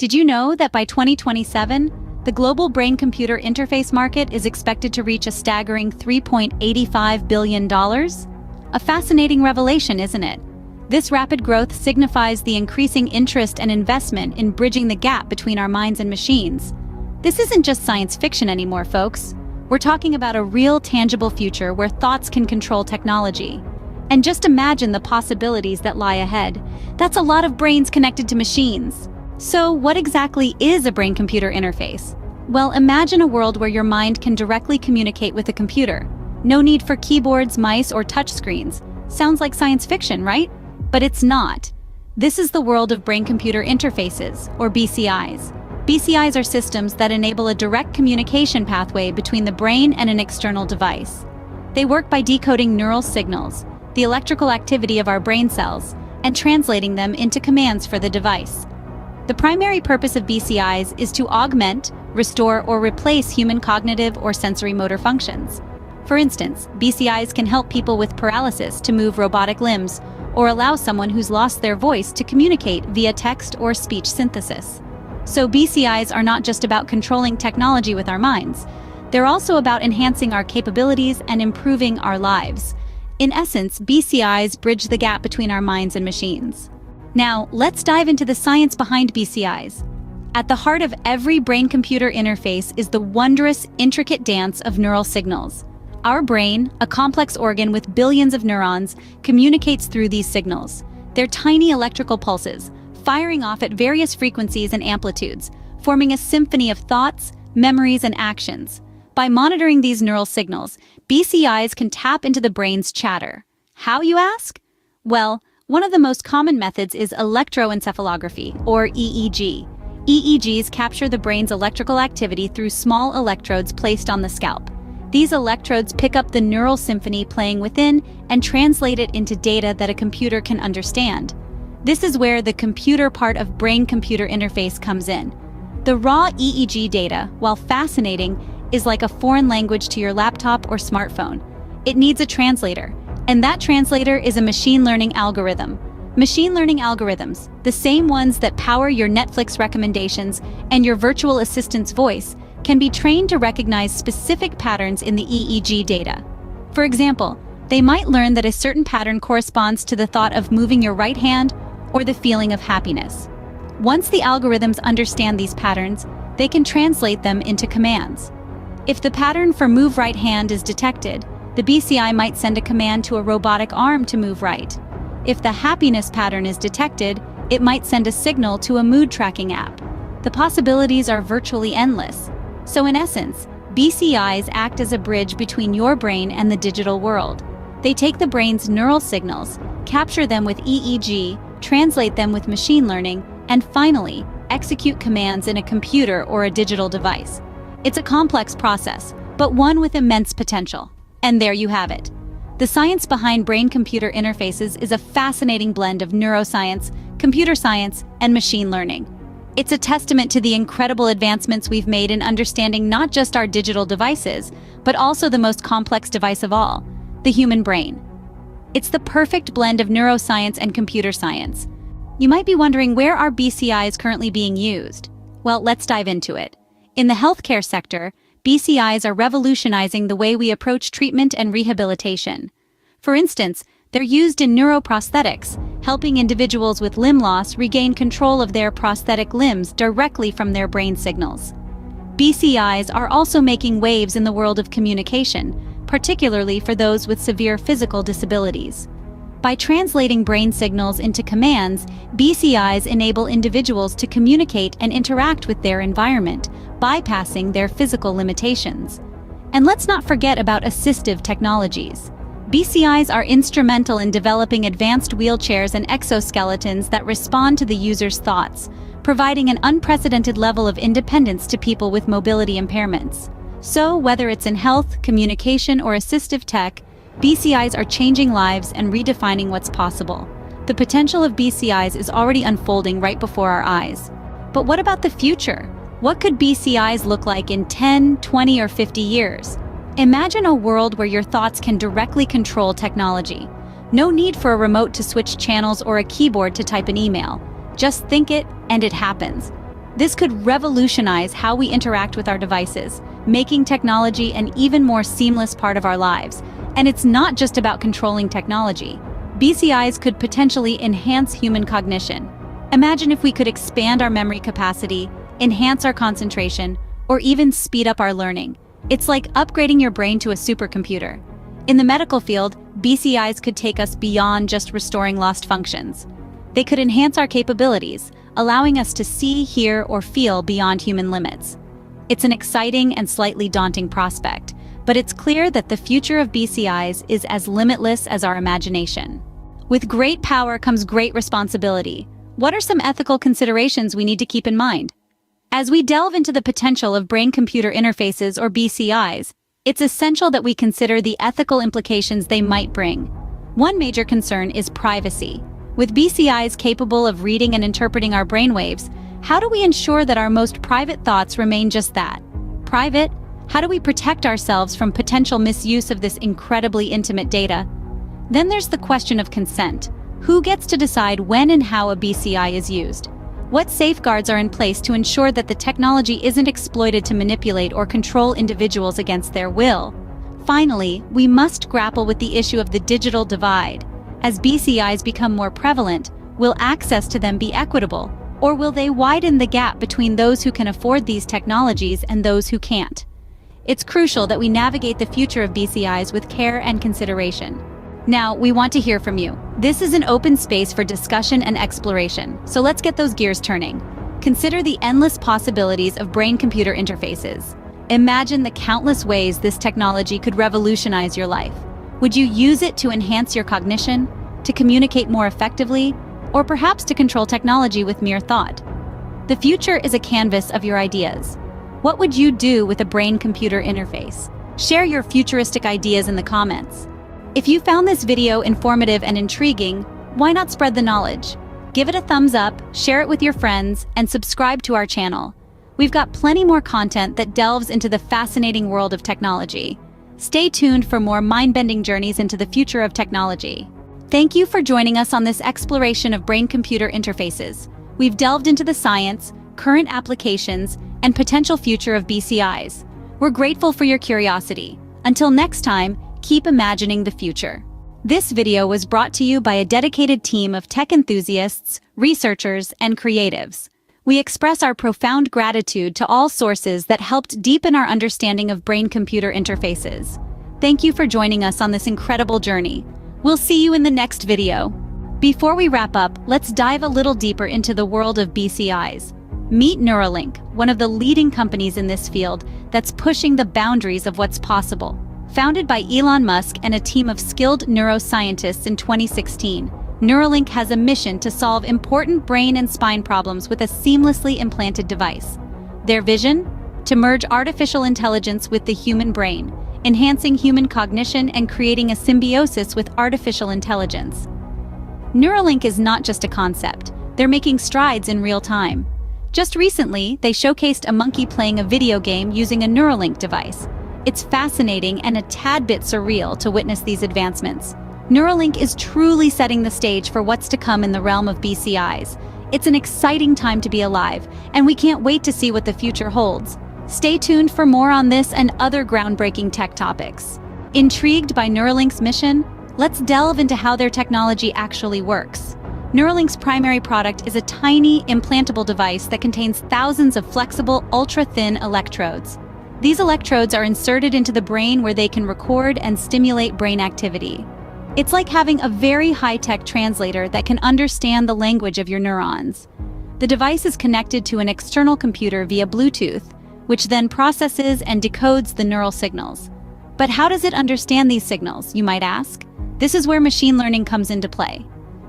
Did you know that by 2027, the global brain-computer interface market is expected to reach a staggering $3.85 billion? A fascinating revelation, isn't it? This rapid growth signifies the increasing interest and investment in bridging the gap between our minds and machines. This isn't just science fiction anymore, folks. We're talking about a real, tangible future where thoughts can control technology. And just imagine the possibilities that lie ahead. That's a lot of brains connected to machines. So, what exactly is a brain-computer interface? Well, imagine a world where your mind can directly communicate with a computer. No need for keyboards, mice, or touchscreens. Sounds like science fiction, right? But it's not. This is the world of brain-computer interfaces, or BCIs. BCIs are systems that enable a direct communication pathway between the brain and an external device. They work by decoding neural signals, the electrical activity of our brain cells, and translating them into commands for the device. The primary purpose of BCIs is to augment, restore, or replace human cognitive or sensory motor functions. For instance, BCIs can help people with paralysis to move robotic limbs, or allow someone who's lost their voice to communicate via text or speech synthesis. So BCIs are not just about controlling technology with our minds. They're also about enhancing our capabilities and improving our lives. In essence, BCIs bridge the gap between our minds and machines. Now, let's dive into the science behind BCIs. At the heart of every brain-computer interface is the wondrous, intricate dance of neural signals. Our brain, a complex organ with billions of neurons, communicates through these signals. They're tiny electrical pulses, firing off at various frequencies and amplitudes, forming a symphony of thoughts, memories, and actions. By monitoring these neural signals, BCIs can tap into the brain's chatter. How, you ask? Well, one of the most common methods is electroencephalography, or EEG. EEGs capture the brain's electrical activity through small electrodes placed on the scalp. These electrodes pick up the neural symphony playing within and translate it into data that a computer can understand. This is where the computer part of brain-computer interface comes in. The raw EEG data, while fascinating, is like a foreign language to your laptop or smartphone. It needs a translator, and that translator is a machine learning algorithm. Machine learning algorithms, the same ones that power your Netflix recommendations and your virtual assistant's voice, can be trained to recognize specific patterns in the EEG data. For example, they might learn that a certain pattern corresponds to the thought of moving your right hand or the feeling of happiness. Once the algorithms understand these patterns, they can translate them into commands. If the pattern for move right hand is detected, the BCI might send a command to a robotic arm to move right. If the happiness pattern is detected, it might send a signal to a mood tracking app. The possibilities are virtually endless. So in essence, BCIs act as a bridge between your brain and the digital world. They take the brain's neural signals, capture them with EEG, translate them with machine learning, and finally, execute commands in a computer or a digital device. It's a complex process, but one with immense potential. And there you have it. The science behind brain-computer interfaces is a fascinating blend of neuroscience, computer science, and machine learning. It's a testament to the incredible advancements we've made in understanding not just our digital devices, but also the most complex device of all, the human brain. It's the perfect blend of neuroscience and computer science. You might be wondering, where are BCIs currently being used? Well, let's dive into it. In the healthcare sector, BCIs are revolutionizing the way we approach treatment and rehabilitation. For instance, they're used in neuroprosthetics, helping individuals with limb loss regain control of their prosthetic limbs directly from their brain signals. BCIs are also making waves in the world of communication, particularly for those with severe physical disabilities. By translating brain signals into commands, BCIs enable individuals to communicate and interact with their environment, bypassing their physical limitations. And let's not forget about assistive technologies. BCIs are instrumental in developing advanced wheelchairs and exoskeletons that respond to the user's thoughts, providing an unprecedented level of independence to people with mobility impairments. So, whether it's in health, communication, or assistive tech, BCIs are changing lives and redefining what's possible. The potential of BCIs is already unfolding right before our eyes. But what about the future? What could BCIs look like in 10, 20, or 50 years? Imagine a world where your thoughts can directly control technology. No need for a remote to switch channels or a keyboard to type an email. Just think it, and it happens. This could revolutionize how we interact with our devices, making technology an even more seamless part of our lives. And it's not just about controlling technology. BCIs could potentially enhance human cognition. Imagine if we could expand our memory capacity, enhance our concentration, or even speed up our learning. It's like upgrading your brain to a supercomputer. In the medical field, BCIs could take us beyond just restoring lost functions. They could enhance our capabilities, allowing us to see, hear, or feel beyond human limits. It's an exciting and slightly daunting prospect, but it's clear that the future of BCIs is as limitless as our imagination. With great power comes great responsibility. What are some ethical considerations we need to keep in mind? As we delve into the potential of brain-computer interfaces, or BCIs, it's essential that we consider the ethical implications they might bring. One major concern is privacy. With BCIs capable of reading and interpreting our brainwaves, how do we ensure that our most private thoughts remain just that? Private? How do we protect ourselves from potential misuse of this incredibly intimate data? Then there's the question of consent. Who gets to decide when and how a BCI is used? What safeguards are in place to ensure that the technology isn't exploited to manipulate or control individuals against their will? Finally, we must grapple with the issue of the digital divide. As BCIs become more prevalent, will access to them be equitable, or will they widen the gap between those who can afford these technologies and those who can't? It's crucial that we navigate the future of BCIs with care and consideration. Now, we want to hear from you. This is an open space for discussion and exploration, so let's get those gears turning. Consider the endless possibilities of brain-computer interfaces. Imagine the countless ways this technology could revolutionize your life. Would you use it to enhance your cognition, to communicate more effectively, or perhaps to control technology with mere thought? The future is a canvas of your ideas. What would you do with a brain-computer interface? Share your futuristic ideas in the comments. If you found this video informative and intriguing, why not spread the knowledge? Give it a thumbs up, share it with your friends, and subscribe to our channel. We've got plenty more content that delves into the fascinating world of technology. Stay tuned for more mind-bending journeys into the future of technology. Thank you for joining us on this exploration of brain-computer interfaces. We've delved into the science, current applications, and potential future of BCIs. We're grateful for your curiosity. Until next time, keep imagining the future. This video was brought to you by a dedicated team of tech enthusiasts, researchers, and creatives. We express our profound gratitude to all sources that helped deepen our understanding of brain-computer interfaces. Thank you for joining us on this incredible journey. We'll see you in the next video. Before we wrap up, let's dive a little deeper into the world of BCIs. Meet Neuralink, one of the leading companies in this field that's pushing the boundaries of what's possible. Founded by Elon Musk and a team of skilled neuroscientists in 2016, Neuralink has a mission to solve important brain and spine problems with a seamlessly implanted device. Their vision? To merge artificial intelligence with the human brain, enhancing human cognition and creating a symbiosis with artificial intelligence. Neuralink is not just a concept, they're making strides in real time. Just recently, they showcased a monkey playing a video game using a Neuralink device. It's fascinating and a tad bit surreal to witness these advancements. Neuralink is truly setting the stage for what's to come in the realm of BCIs. It's an exciting time to be alive, and we can't wait to see what the future holds. Stay tuned for more on this and other groundbreaking tech topics. Intrigued by Neuralink's mission? Let's delve into how their technology actually works. Neuralink's primary product is a tiny, implantable device that contains thousands of flexible, ultra-thin electrodes. These electrodes are inserted into the brain where they can record and stimulate brain activity. It's like having a very high-tech translator that can understand the language of your neurons. The device is connected to an external computer via Bluetooth, which then processes and decodes the neural signals. But how does it understand these signals, you might ask? This is where machine learning comes into play.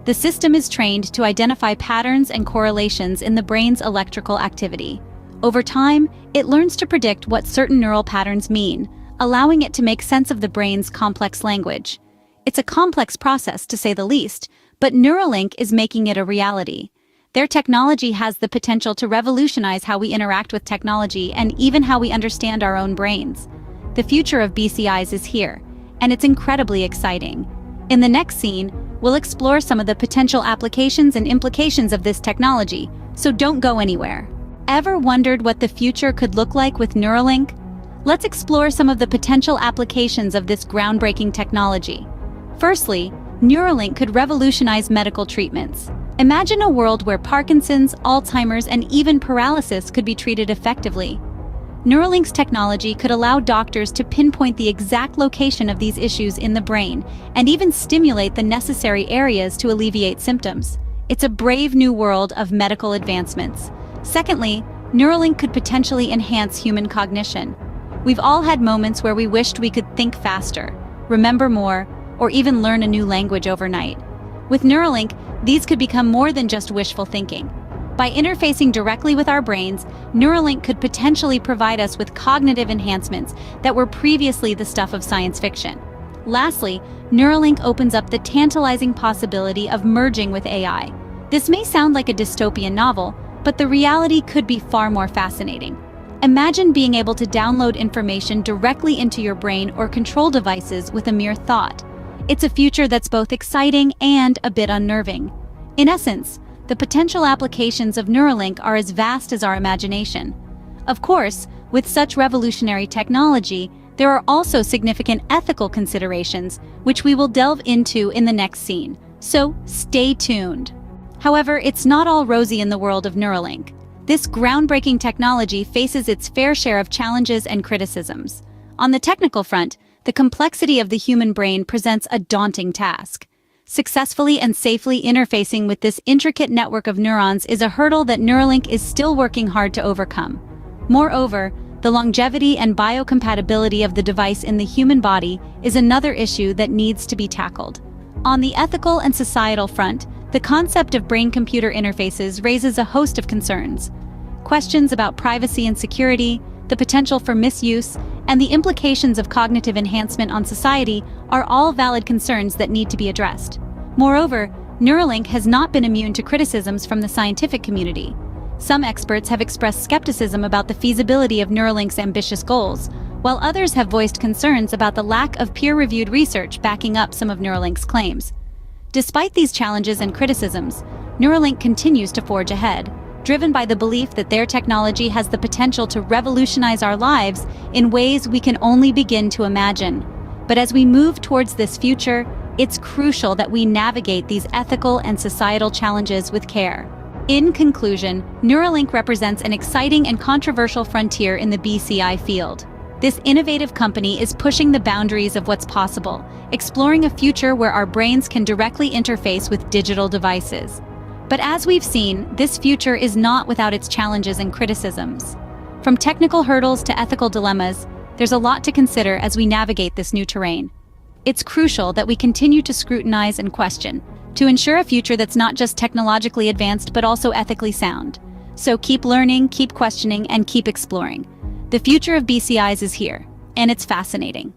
The system is trained to identify patterns and correlations in the brain's electrical activity. Over time, it learns to predict what certain neural patterns mean, allowing it to make sense of the brain's complex language. It's a complex process, to say the least, but Neuralink is making it a reality. Their technology has the potential to revolutionize how we interact with technology and even how we understand our own brains. The future of BCIs is here, and it's incredibly exciting. In the next scene, we'll explore some of the potential applications and implications of this technology, so don't go anywhere. Ever wondered what the future could look like with Neuralink? Let's explore some of the potential applications of this groundbreaking technology. Firstly, Neuralink could revolutionize medical treatments. Imagine a world where Parkinson's, Alzheimer's, and even paralysis could be treated effectively. Neuralink's technology could allow doctors to pinpoint the exact location of these issues in the brain and even stimulate the necessary areas to alleviate symptoms. It's a brave new world of medical advancements. Secondly, Neuralink could potentially enhance human cognition. We've all had moments where we wished we could think faster, remember more, or even learn a new language overnight. With Neuralink, these could become more than just wishful thinking. By interfacing directly with our brains, Neuralink could potentially provide us with cognitive enhancements that were previously the stuff of science fiction. Lastly, Neuralink opens up the tantalizing possibility of merging with AI. This may sound like a dystopian novel, but the reality could be far more fascinating. Imagine being able to download information directly into your brain or control devices with a mere thought. It's a future that's both exciting and a bit unnerving. In essence, the potential applications of Neuralink are as vast as our imagination. Of course, with such revolutionary technology, there are also significant ethical considerations, which we will delve into in the next scene. So, stay tuned. However, it's not all rosy in the world of Neuralink. This groundbreaking technology faces its fair share of challenges and criticisms. On the technical front, the complexity of the human brain presents a daunting task. Successfully and safely interfacing with this intricate network of neurons is a hurdle that Neuralink is still working hard to overcome. Moreover, the longevity and biocompatibility of the device in the human body is another issue that needs to be tackled. On the ethical and societal front, the concept of brain-computer interfaces raises a host of concerns. Questions about privacy and security, the potential for misuse, and the implications of cognitive enhancement on society are all valid concerns that need to be addressed. Moreover, Neuralink has not been immune to criticisms from the scientific community. Some experts have expressed skepticism about the feasibility of Neuralink's ambitious goals, while others have voiced concerns about the lack of peer-reviewed research backing up some of Neuralink's claims. Despite these challenges and criticisms, Neuralink continues to forge ahead, driven by the belief that their technology has the potential to revolutionize our lives in ways we can only begin to imagine. But as we move towards this future, it's crucial that we navigate these ethical and societal challenges with care. In conclusion, Neuralink represents an exciting and controversial frontier in the BCI field. This innovative company is pushing the boundaries of what's possible, exploring a future where our brains can directly interface with digital devices. But as we've seen, this future is not without its challenges and criticisms. From technical hurdles to ethical dilemmas, there's a lot to consider as we navigate this new terrain. It's crucial that we continue to scrutinize and question, to ensure a future that's not just technologically advanced but also ethically sound. So keep learning, keep questioning, and keep exploring. The future of BCIs is here, and it's fascinating.